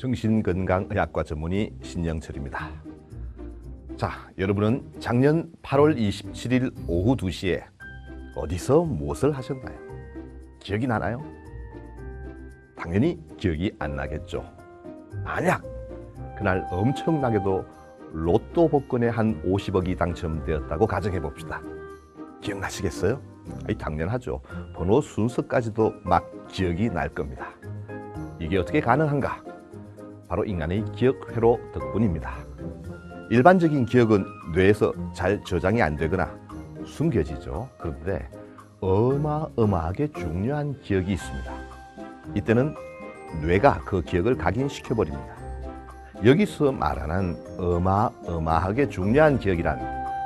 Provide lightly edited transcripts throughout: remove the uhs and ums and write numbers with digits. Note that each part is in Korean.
정신건강의학과 전문의 신영철입니다. 자, 여러분은 작년 8월 27일 오후 2시에 어디서 무엇을 하셨나요? 기억이 나나요? 당연히 기억이 안 나겠죠. 만약 그날 엄청나게도 로또 복권에 한 50억이 당첨되었다고 가정해 봅시다. 기억나시겠어요? 당연하죠. 번호 순서까지도 막 기억이 날 겁니다. 이게 어떻게 가능한가? 바로 인간의 기억회로 덕분입니다. 일반적인 기억은 뇌에서 잘 저장이 안 되거나 숨겨지죠. 그런데 어마어마하게 중요한 기억이 있습니다. 이때는 뇌가 그 기억을 각인시켜버립니다. 여기서 말하는 어마어마하게 중요한 기억이란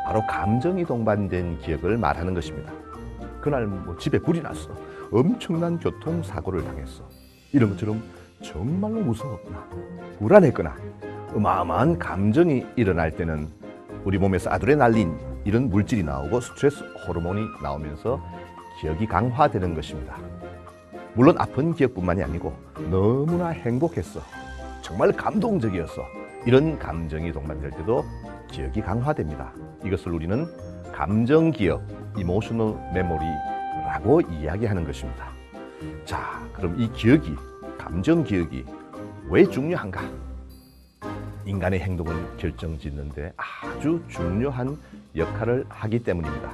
바로 감정이 동반된 기억을 말하는 것입니다. 그날 집에 불이 났어. 엄청난 교통사고를 당했어. 이런 것처럼 정말로 무서웠거나 불안했거나 어마어마한 감정이 일어날 때는 우리 몸에서 아드레날린 이런 물질이 나오고 스트레스 호르몬이 나오면서 기억이 강화되는 것입니다. 물론 아픈 기억뿐만이 아니고 너무나 행복했어, 정말 감동적이었어, 이런 감정이 동반될 때도 기억이 강화됩니다. 이것을 우리는 감정기억, 이모셔널 메모리라고 이야기하는 것입니다. 자, 그럼 이 기억이, 감정기억이 왜 중요한가? 인간의 행동을 결정짓는데 아주 중요한 역할을 하기 때문입니다.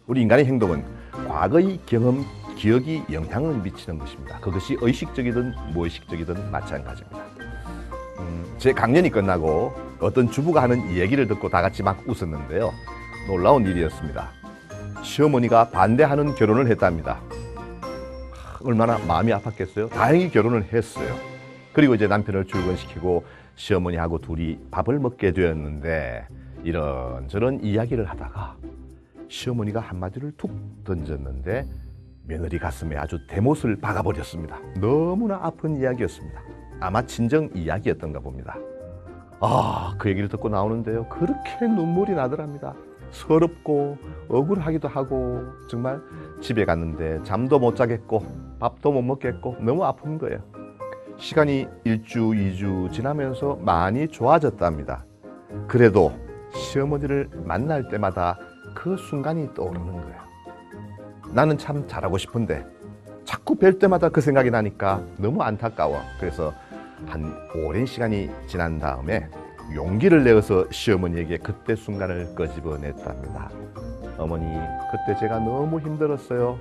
우리 인간의 행동은 과거의 경험, 기억이 영향을 미치는 것입니다. 그것이 의식적이든 무의식적이든 마찬가지입니다. 제 강연이 끝나고 어떤 주부가 하는 얘기를 듣고 다 같이 막 웃었는데요. 놀라운 일이었습니다. 시어머니가 반대하는 결혼을 했답니다. 얼마나 마음이 아팠겠어요? 다행히 결혼을 했어요. 그리고 이제 남편을 출근시키고 시어머니하고 둘이 밥을 먹게 되었는데 이런저런 이야기를 하다가 시어머니가 한마디를 툭 던졌는데 며느리 가슴에 아주 대못을 박아버렸습니다. 너무나 아픈 이야기였습니다. 아마 친정 이야기였던가 봅니다. 그 얘기를 듣고 나오는데요, 그렇게 눈물이 나더랍니다. 서럽고 억울하기도 하고 정말 집에 갔는데 잠도 못 자겠고 밥도 못 먹겠고 너무 아픈 거예요. 시간이 1주, 2주 지나면서 많이 좋아졌답니다. 그래도 시어머니를 만날 때마다 그 순간이 떠오르는 거예요. 나는 참 잘하고 싶은데 자꾸 뵐 때마다 그 생각이 나니까 너무 안타까워. 그래서 한 오랜 시간이 지난 다음에 용기를 내어서 시어머니에게 그때 순간을 끄집어냈답니다. 어머니, 그때 제가 너무 힘들었어요.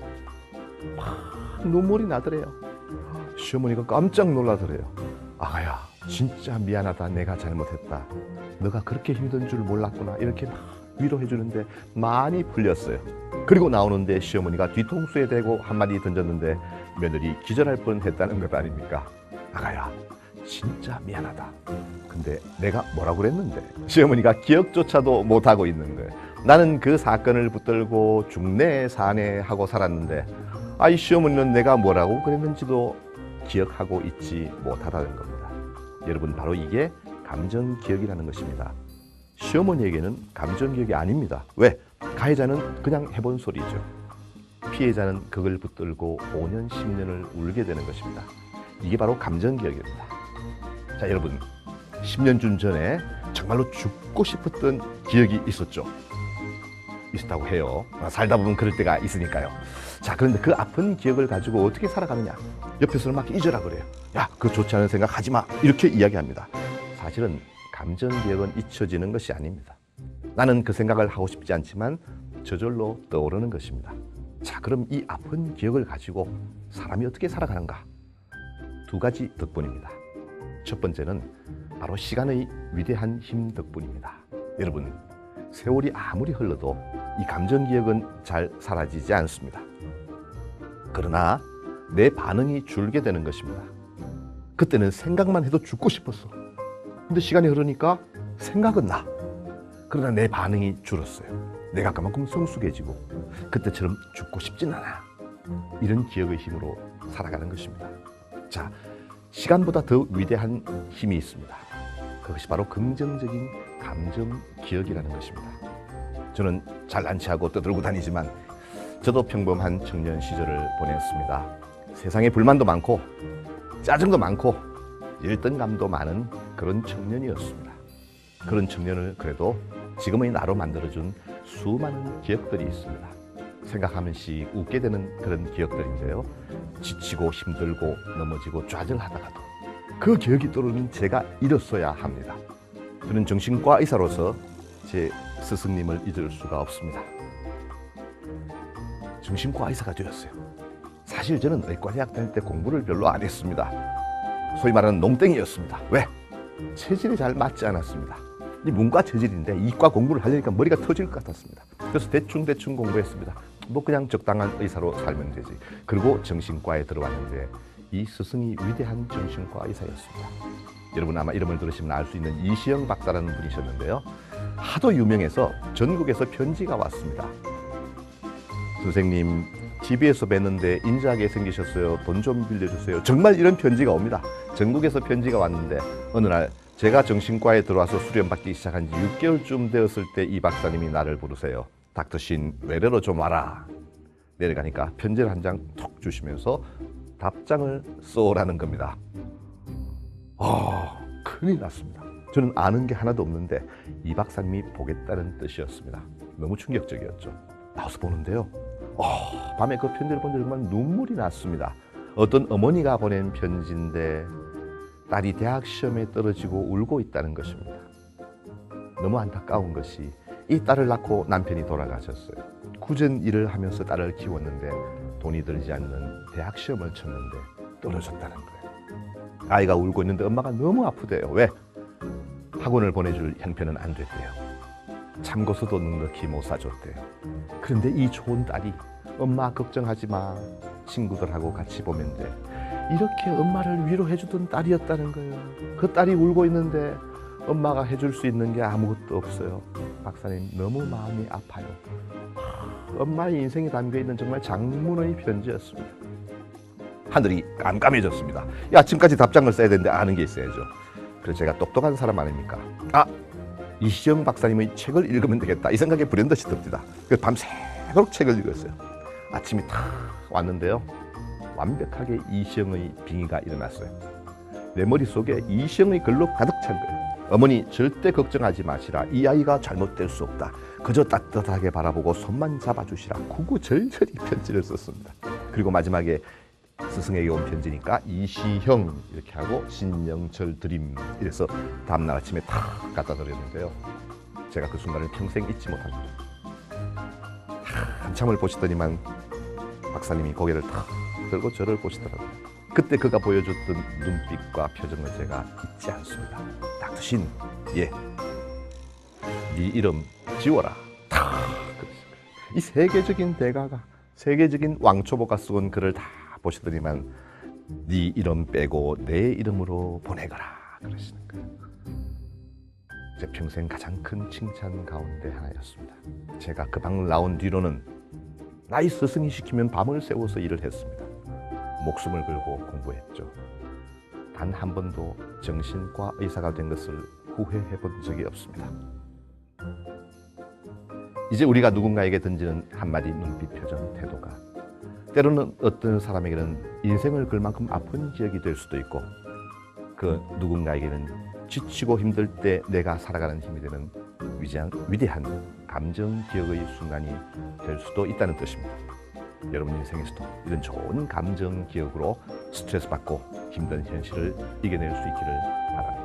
막 눈물이 나더래요. 시어머니가 깜짝 놀라더래요. 아가야, 진짜 미안하다. 내가 잘못했다. 너가 그렇게 힘든 줄 몰랐구나. 이렇게 막 위로해 주는데 많이 풀렸어요. 그리고 나오는데 시어머니가 뒤통수에 대고 한마디 던졌는데 며느리 기절할 뻔했다는 것 아닙니까? 아가야, 진짜 미안하다. 근데 내가 뭐라고 그랬는데? 시어머니가 기억조차도 못하고 있는 거예요. 나는 그 사건을 붙들고 중내 사내 하고 살았는데 이 시어머니는 내가 뭐라고 그랬는지도 기억하고 있지 못하다는 겁니다. 여러분, 바로 이게 감정기억이라는 것입니다. 시어머니에게는 감정기억이 아닙니다. 왜? 가해자는 그냥 해본 소리죠. 피해자는 그걸 붙들고 5년, 10년을 울게 되는 것입니다. 이게 바로 감정기억입니다. 자, 여러분, 10년쯤 전에 정말로 죽고 싶었던 기억이 있었죠. 있었다고 해요. 살다 보면 그럴 때가 있으니까요. 자, 그런데 그 아픈 기억을 가지고 어떻게 살아가느냐? 옆에서는 막 잊으라 그래요. 야, 그거 좋지 않은 생각 하지 마. 이렇게 이야기합니다. 사실은 감정기억은 잊혀지는 것이 아닙니다. 나는 그 생각을 하고 싶지 않지만 저절로 떠오르는 것입니다. 자, 그럼 이 아픈 기억을 가지고 사람이 어떻게 살아가는가? 두 가지 덕분입니다. 첫 번째는 바로 시간의 위대한 힘 덕분입니다. 여러분, 세월이 아무리 흘러도 이 감정기억은 잘 사라지지 않습니다. 그러나 내 반응이 줄게 되는 것입니다. 그때는 생각만 해도 죽고 싶었어. 근데 시간이 흐르니까 생각은 나. 그러나 내 반응이 줄었어요. 내가 그만큼 성숙해지고 그때처럼 죽고 싶진 않아. 이런 기억의 힘으로 살아가는 것입니다. 자, 시간보다 더 위대한 힘이 있습니다. 그것이 바로 긍정적인 감정 기억이라는 것입니다. 저는 잘난 체하고 떠들고 다니지만 저도 평범한 청년 시절을 보냈습니다. 세상에 불만도 많고 짜증도 많고 열등감도 많은 그런 청년이었습니다. 그런 청년을 그래도 지금의 나로 만들어준 수많은 기억들이 있습니다. 생각하면씩 웃게 되는 그런 기억들인데요. 지치고 힘들고 넘어지고 좌절하다가도 그 기억이 떠오르는 제가 이뤘어야 합니다. 저는 정신과 의사로서 제 스승님을 잊을 수가 없습니다. 정신과 의사가 되었어요. 사실 저는 의과대학 다닐 때 공부를 별로 안 했습니다. 소위 말하는 농땡이였습니다. 왜? 체질이 잘 맞지 않았습니다. 이 문과 체질인데 이과 공부를 하려니까 머리가 터질 것 같았습니다. 그래서 대충 공부했습니다. 뭐 그냥 적당한 의사로 살면 되지. 그리고 정신과에 들어왔는데 이 스승이 위대한 정신과 의사였습니다. 여러분 아마 이름을 들으시면 알 수 있는 이시영 박사라는 분이셨는데요. 하도 유명해서 전국에서 편지가 왔습니다. 선생님, TV에서 뵀는데 인자하게 생기셨어요. 돈 좀 빌려주세요. 정말 이런 편지가 옵니다. 전국에서 편지가 왔는데 어느 날 제가 정신과에 들어와서 수련받기 시작한 지 6개월쯤 되었을 때 이 박사님이 나를 부르세요. 닥터신 외래로 좀 와라. 내려가니까 편지를 한 장 톡 주시면서 답장을 써오라는 겁니다. 큰일 났습니다. 저는 아는 게 하나도 없는데 이 박사님이 보겠다는 뜻이었습니다. 너무 충격적이었죠. 나와서 보는데요. 밤에 그 편지를 본 때 정말 눈물이 났습니다. 어떤 어머니가 보낸 편지인데 딸이 대학 시험에 떨어지고 울고 있다는 것입니다. 너무 안타까운 것이 이 딸을 낳고 남편이 돌아가셨어요. 굳은 일을 하면서 딸을 키웠는데 돈이 들지 않는 대학 시험을 쳤는데 떨어졌다는 거예요. 아이가 울고 있는데 엄마가 너무 아프대요. 왜? 학원을 보내줄 형편은 안 됐대요. 참고서도 넉넉히 못 사줬대요. 그런데 이 좋은 딸이 엄마 걱정하지 마. 친구들하고 같이 보면 돼. 이렇게 엄마를 위로해주던 딸이었다는 거예요. 그 딸이 울고 있는데 엄마가 해줄 수 있는 게 아무것도 없어요. 박사님 너무 마음이 아파요. 엄마의 인생에 담겨있는 정말 장문의 편지였습니다. 하늘이 깜깜해졌습니다. 아침까지 답장을 써야 되는데 아는 게 있어야죠. 그래서 제가 똑똑한 사람 아닙니까? 이시영 박사님의 책을 읽으면 되겠다. 이 생각에 불현듯이 듭니다. 그래서 밤새도록 책을 읽었어요. 아침이 탁 왔는데요. 완벽하게 이시영의 빙의가 일어났어요. 내 머릿속에 이시영의 글로 가득 찬 거예요. 어머니 절대 걱정하지 마시라. 이 아이가 잘못될 수 없다. 그저 따뜻하게 바라보고 손만 잡아주시라. 구구절절히 편지를 썼습니다. 그리고 마지막에 스승에게 온 편지니까 이시형 이렇게 하고 신영철 드림 이래서 다음날 아침에 탁 갖다 드렸는데요. 제가 그 순간을 평생 잊지 못합니다. 한참을 보시더니만 박사님이 고개를 탁 들고 저를 보시더라고요. 그때 그가 보여줬던 눈빛과 표정을 제가 잊지 않습니다. 닥터신, 네 이름 지워라. 이 세계적인 대가가, 세계적인 왕초보가 쓰은 글을 다 보시더니만 네 이름 빼고 내 이름으로 보내거라 그러시는 거예요. 제 평생 가장 큰 칭찬 가운데 하나였습니다. 제가 그 방을 나온 뒤로는 나이 스승이 시키면 밤을 새워서 일을 했습니다. 목숨을 걸고 공부했죠. 단 한 번도 정신과 의사가 된 것을 후회해 본 적이 없습니다. 이제 우리가 누군가에게 던지는 한마디 눈빛, 표정, 태도가 때로는 어떤 사람에게는 인생을 걸 만큼 아픈 기억이 될 수도 있고 그 누군가에게는 지치고 힘들 때 내가 살아가는 힘이 되는 위대한 감정 기억의 순간이 될 수도 있다는 뜻입니다. 여러분 인생에서도 이런 좋은 감정 기억으로 스트레스 받고 힘든 현실을 이겨낼 수 있기를 바랍니다.